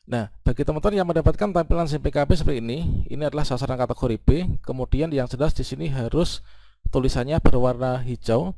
Nah, bagi teman-teman yang mendapatkan tampilan SIM PKB seperti ini adalah sasaran kategori B. Kemudian yang jelas di sini harus tulisannya berwarna hijau.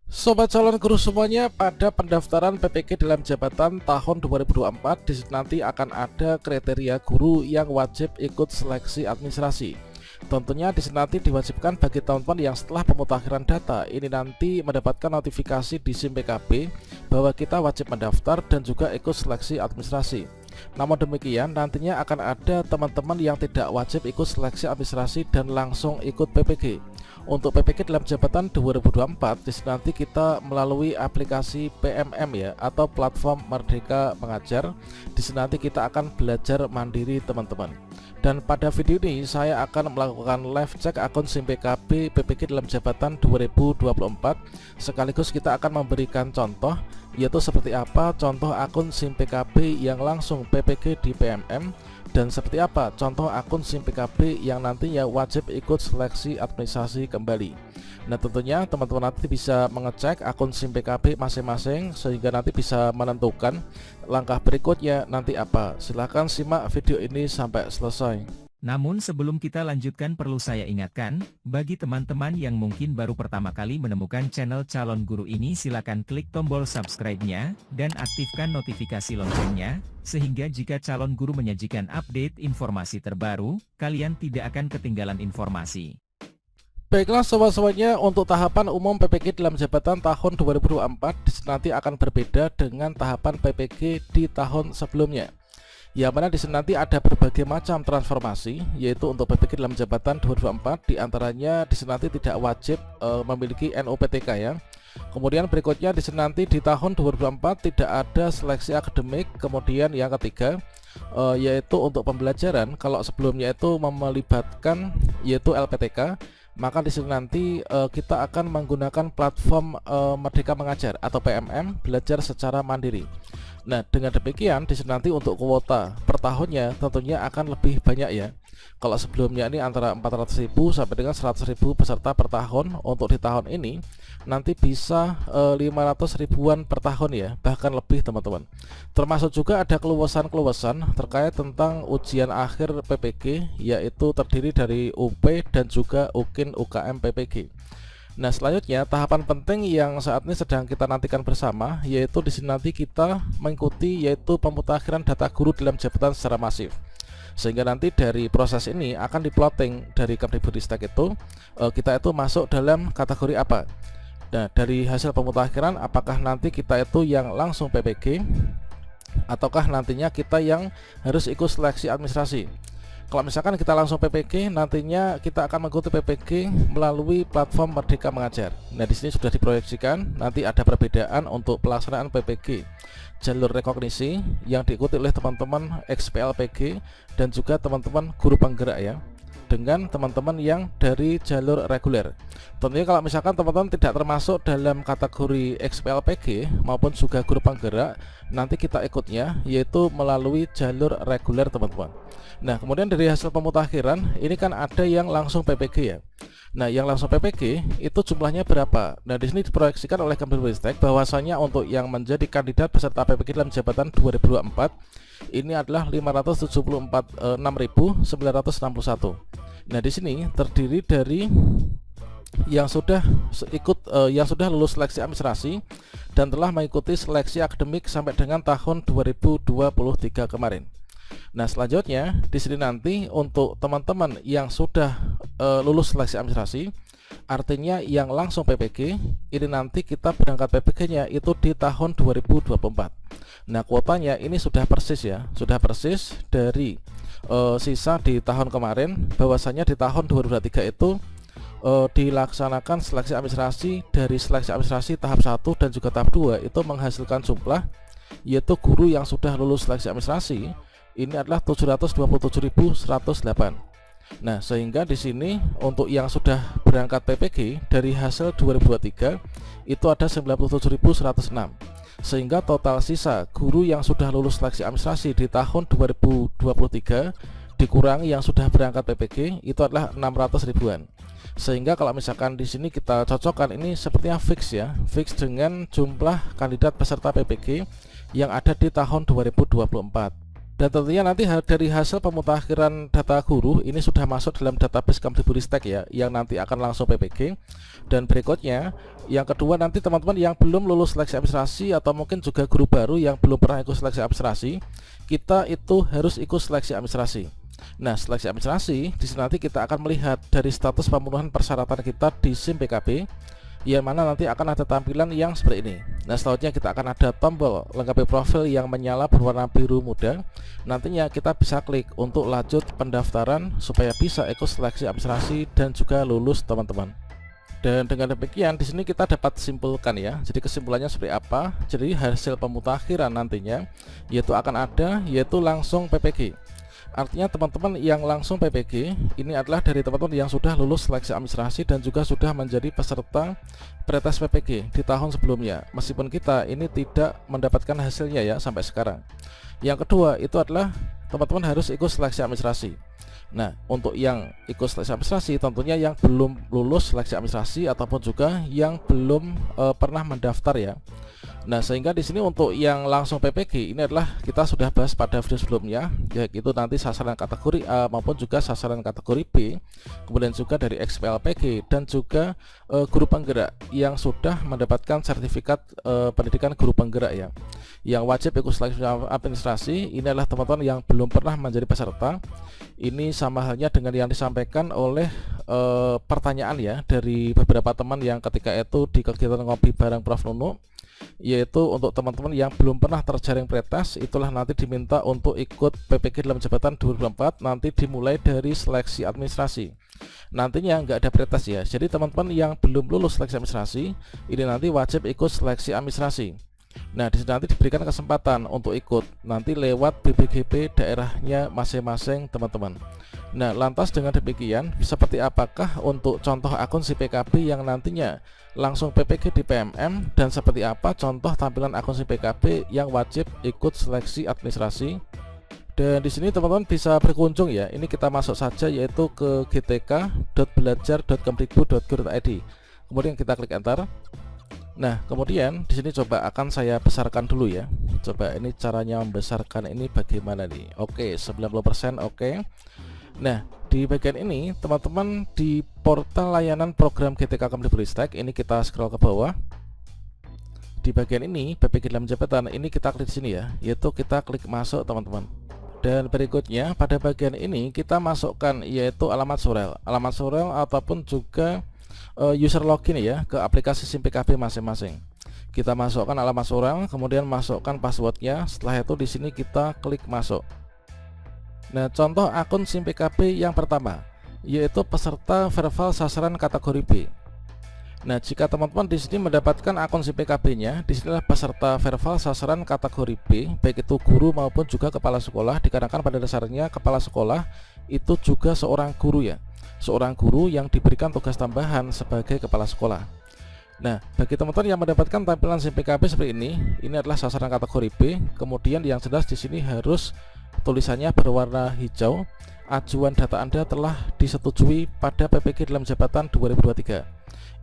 Sobat calon guru semuanya, pada pendaftaran PPG dalam jabatan tahun 2024 di sini nanti akan ada kriteria guru yang wajib ikut seleksi administrasi. Tentunya di sini nanti diwajibkan bagi teman-teman yang setelah pemutakhiran data ini nanti mendapatkan notifikasi di SIM PKB bahwa kita wajib mendaftar dan juga ikut seleksi administrasi. Namun demikian, nantinya akan ada teman-teman yang tidak wajib ikut seleksi administrasi dan langsung ikut PPG. Untuk PPG dalam jabatan 2024 di sini nanti kita melalui aplikasi PMM ya, atau platform Merdeka Mengajar. Di sini nanti kita akan belajar mandiri teman-teman. Dan pada video ini saya akan melakukan live check akun SIM PKB PPG dalam jabatan 2024. Sekaligus kita akan memberikan contoh, yaitu seperti apa contoh akun SIM PKB yang langsung PPG di PMM, dan seperti apa contoh akun SIM PKB yang nantinya wajib ikut seleksi administrasi kembali. Nah, tentunya teman-teman nanti bisa mengecek akun SIM PKB masing-masing sehingga nanti bisa menentukan langkah berikutnya nanti apa. Silahkan simak video ini sampai selesai. Namun sebelum kita lanjutkan, perlu saya ingatkan, bagi teman-teman yang mungkin baru pertama kali menemukan channel Calon Guru ini, silakan klik tombol subscribe-nya, dan aktifkan notifikasi loncengnya, sehingga jika Calon Guru menyajikan update informasi terbaru, kalian tidak akan ketinggalan informasi. Baiklah sobat-sobatnya, untuk tahapan umum PPG dalam jabatan tahun 2024 nanti akan berbeda dengan tahapan PPG di tahun sebelumnya. Yang mana di sini nanti ada berbagai macam transformasi, yaitu untuk PPG dalam jabatan 2024 diantaranya di sini nanti tidak wajib memiliki NUPTK ya. Kemudian berikutnya di sini nanti di tahun 2024 tidak ada seleksi akademik. Kemudian yang ketiga yaitu untuk pembelajaran, kalau sebelumnya itu melibatkan yaitu LPTK, maka di sini nanti kita akan menggunakan platform Merdeka Mengajar atau PMM, belajar secara mandiri. Nah, dengan demikian di sini nanti untuk kuota per tahunnya tentunya akan lebih banyak ya. Kalau sebelumnya ini antara 400.000 sampai dengan 100.000 peserta per tahun, untuk di tahun ini nanti bisa 500 ribuan per tahun ya, bahkan lebih teman-teman. Termasuk juga ada keluasan-keluasan terkait tentang ujian akhir PPG, yaitu terdiri dari UP dan juga UKIN UKM PPG. Nah, selanjutnya tahapan penting yang saat ini sedang kita nantikan bersama, yaitu di sini nanti kita mengikuti yaitu pemutakhiran data guru dalam jabatan secara masif. Sehingga nanti dari proses ini akan diplotting dari Kemdikbudristek itu kita itu masuk dalam kategori apa. Nah, dari hasil pemutakhiran apakah nanti kita itu yang langsung PPG ataukah nantinya kita yang harus ikut seleksi administrasi. Kalau misalkan kita langsung PPG, nantinya kita akan mengikuti PPG melalui platform Merdeka Mengajar. Nah, di sini sudah diproyeksikan nanti ada perbedaan untuk pelaksanaan PPG jalur rekognisi yang diikuti oleh teman-teman XPLPG dan juga teman-teman guru penggerak ya, dengan teman-teman yang dari jalur reguler. Tentunya kalau misalkan teman-teman tidak termasuk dalam kategori XPLPG maupun juga guru penggerak, nanti kita ikutnya yaitu melalui jalur reguler teman-teman. Nah, kemudian dari hasil pemutakhiran ini kan ada yang langsung PPG ya. Nah, yang langsung PPG itu jumlahnya berapa? Nah, di sini diproyeksikan oleh Kemdikbudristek bahwasanya untuk yang menjadi kandidat peserta PPG dalam jabatan 2024 ini adalah 576.961. Nah, di sini terdiri dari yang sudah lulus seleksi administrasi dan telah mengikuti seleksi akademik sampai dengan tahun 2023 kemarin. Nah, selanjutnya di sini nanti untuk teman-teman yang sudah lulus seleksi administrasi, artinya yang langsung PPG, ini nanti kita berangkat PPG-nya itu di tahun 2024. Nah, kuotanya ini sudah persis ya, sudah persis dari sisa di tahun kemarin, bahwasanya di tahun 2023 itu dilaksanakan seleksi administrasi. Dari seleksi administrasi tahap 1 dan juga tahap 2 itu menghasilkan jumlah yaitu guru yang sudah lulus seleksi administrasi ini adalah 727.108. Nah, sehingga di sini untuk yang sudah berangkat PPG dari hasil 2023 itu ada 97.106. Sehingga total sisa guru yang sudah lulus seleksi administrasi di tahun 2023 dikurangi yang sudah berangkat PPG itu adalah 600 ribuan. Sehingga kalau misalkan di sini kita cocokkan, ini sepertinya fix ya, fix dengan jumlah kandidat peserta PPG yang ada di tahun 2024. Dan tentunya nanti dari hasil pemutakhiran data guru ini sudah masuk dalam database Kemdikbudristek ya, yang nanti akan langsung PPG. Dan berikutnya, yang kedua nanti teman-teman yang belum lulus seleksi administrasi atau mungkin juga guru baru yang belum pernah ikut seleksi administrasi, kita itu harus ikut seleksi administrasi. Nah, seleksi administrasi di sini nanti kita akan melihat dari status pemenuhan persyaratan kita di SIM PKB, yang mana nanti akan ada tampilan yang seperti ini. Nah, selanjutnya kita akan ada tombol lengkapi profil yang menyala berwarna biru muda. Nantinya kita bisa klik untuk lanjut pendaftaran supaya bisa ikut seleksi administrasi dan juga lulus teman-teman. Dan dengan demikian di sini kita dapat simpulkan ya. Jadi kesimpulannya seperti apa? Jadi hasil pemutakhiran nantinya yaitu akan ada yaitu langsung PPG. Artinya teman-teman yang langsung PPG ini adalah dari teman-teman yang sudah lulus seleksi administrasi dan juga sudah menjadi peserta pretest PPG di tahun sebelumnya, meskipun kita ini tidak mendapatkan hasilnya ya sampai sekarang. Yang kedua itu adalah teman-teman harus ikut seleksi administrasi. Nah, untuk yang ikut seleksi administrasi tentunya yang belum lulus seleksi administrasi ataupun juga yang belum pernah mendaftar ya. Nah, sehingga di sini untuk yang langsung PPG ini adalah kita sudah bahas pada video sebelumnya, yaitu nanti sasaran kategori A maupun juga sasaran kategori B, kemudian juga dari XPLPG dan juga guru penggerak yang sudah mendapatkan sertifikat pendidikan guru penggerak ya. Yang wajib ikut seleksi administrasi ini adalah teman-teman yang belum pernah menjadi peserta. Ini sama halnya dengan yang disampaikan oleh pertanyaan ya dari beberapa teman yang ketika itu di kegiatan ngopi bareng Prof Nunu, yaitu untuk teman-teman yang belum pernah terjaring pretest, itulah nanti diminta untuk ikut PPG dalam jabatan 2024 nanti dimulai dari seleksi administrasi. Nantinya nggak ada pretest ya. Jadi teman-teman yang belum lulus seleksi administrasi ini nanti wajib ikut seleksi administrasi. Nah, di sini nanti diberikan kesempatan untuk ikut nanti lewat BPGP daerahnya masing-masing teman-teman. Nah, lantas dengan demikian seperti apakah untuk contoh akun si PKB yang nantinya langsung PPG di PMM, dan seperti apa contoh tampilan akun si PKB yang wajib ikut seleksi administrasi? Dan di sini teman-teman bisa berkunjung ya. Ini kita masuk saja yaitu ke gtk.belajar.kemdikbud.go.id. Kemudian kita klik enter. Nah, kemudian di sini coba akan saya besarkan dulu ya. Coba ini caranya membesarkan ini bagaimana nih? Oke, 90% oke. Nah, di bagian ini teman-teman di portal layanan program GTK Kemdikbudristek ini kita scroll ke bawah. Di bagian ini PPG dalam jabatan ini kita klik di sini ya, yaitu kita klik masuk teman-teman. Dan berikutnya pada bagian ini kita masukkan yaitu alamat surel ataupun juga user login ya ke aplikasi SIM PKB masing-masing. Kita masukkan alamat surel, kemudian masukkan passwordnya. Setelah itu di sini kita klik masuk. Nah, contoh akun SIM PKB yang pertama yaitu peserta verbal sasaran kategori B. Nah, jika teman-teman di sini mendapatkan akun SIM PKB-nya, di sinilah peserta verbal sasaran kategori B, baik itu guru maupun juga kepala sekolah, dikarenakan pada dasarnya kepala sekolah itu juga seorang guru ya. Seorang guru yang diberikan tugas tambahan sebagai kepala sekolah. Nah, bagi teman-teman yang mendapatkan tampilan SIM PKB seperti ini adalah sasaran kategori B. Kemudian yang jelas di sini harus tulisannya berwarna hijau. Ajuan data Anda telah disetujui pada PPG dalam jabatan 2023.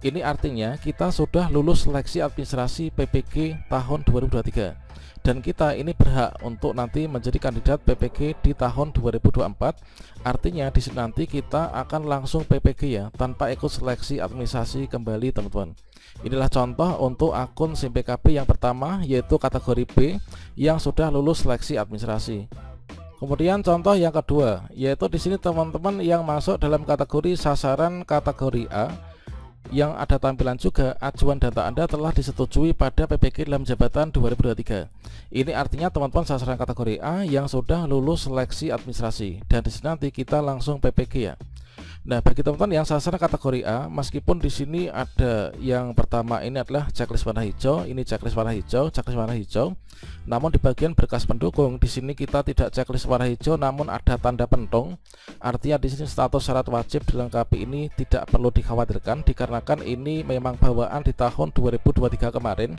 Ini artinya kita sudah lulus seleksi administrasi PPG tahun 2023. Dan kita ini berhak untuk nanti menjadi kandidat PPG di tahun 2024. Artinya di sini nanti kita akan langsung PPG ya, tanpa ikut seleksi administrasi kembali teman-teman. Inilah contoh untuk akun SIM PKB yang pertama yaitu kategori B yang sudah lulus seleksi administrasi. Kemudian contoh yang kedua yaitu di sini teman-teman yang masuk dalam kategori sasaran kategori A yang ada tampilan juga ajuan data Anda telah disetujui pada PPG dalam jabatan 2023. Ini artinya teman-teman sasaran kategori A yang sudah lulus seleksi administrasi, dan di sini nanti kita langsung PPG ya. Nah, bagi teman-teman yang sasaran kategori A, meskipun di sini ada yang pertama ini adalah checklist warna hijau, ini checklist warna hijau, checklist warna hijau. Namun di bagian berkas pendukung di sini kita tidak checklist warna hijau, namun ada tanda pentung. Artinya di sini status syarat wajib dilengkapi ini tidak perlu dikhawatirkan, dikarenakan ini memang bawaan di tahun 2023 kemarin.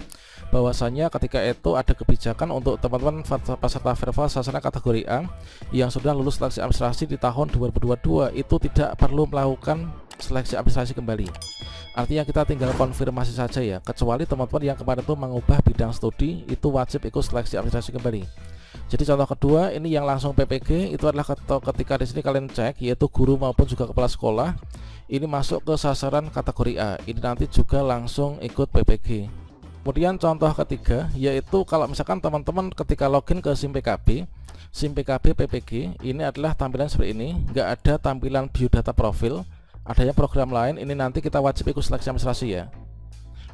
Bahwasanya ketika itu ada kebijakan untuk teman-teman peserta verbal sasaran kategori A yang sudah lulus seleksi administrasi di tahun 2022 itu tidak perlu melakukan seleksi administrasi kembali. Artinya kita tinggal konfirmasi saja ya, kecuali teman-teman yang kemarin itu mengubah bidang studi itu wajib ikut seleksi administrasi kembali. Jadi contoh kedua ini yang langsung PPG itu adalah ketika di sini kalian cek yaitu guru maupun juga kepala sekolah ini masuk ke sasaran kategori A, ini nanti juga langsung ikut PPG. Kemudian contoh ketiga yaitu kalau misalkan teman-teman ketika login ke SIM PKB PPG ini adalah tampilan seperti ini, nggak ada tampilan biodata profil, adanya program lain, ini nanti kita wajib ikut seleksi administrasi ya,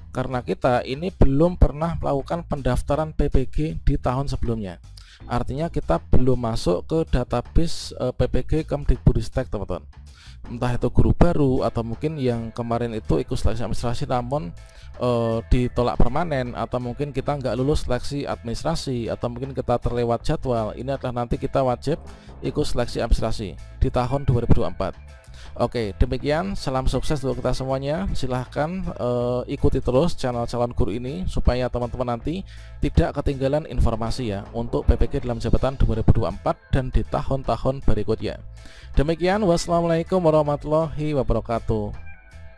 karena kita ini belum pernah melakukan pendaftaran PPG di tahun sebelumnya. Artinya kita belum masuk ke database PPG Kemdikbudristek teman-teman, entah itu guru baru atau mungkin yang kemarin itu ikut seleksi administrasi namun ditolak permanen, atau mungkin kita nggak lulus seleksi administrasi, atau mungkin kita terlewat jadwal. Ini adalah nanti kita wajib ikut seleksi administrasi di tahun 2024. Oke, demikian, salam sukses untuk kita semuanya. Silahkan ikuti terus channel calon guru ini supaya teman-teman nanti tidak ketinggalan informasi ya untuk PPG dalam jabatan 2024 dan di tahun-tahun berikutnya. Demikian, wassalamualaikum warahmatullahi wabarakatuh.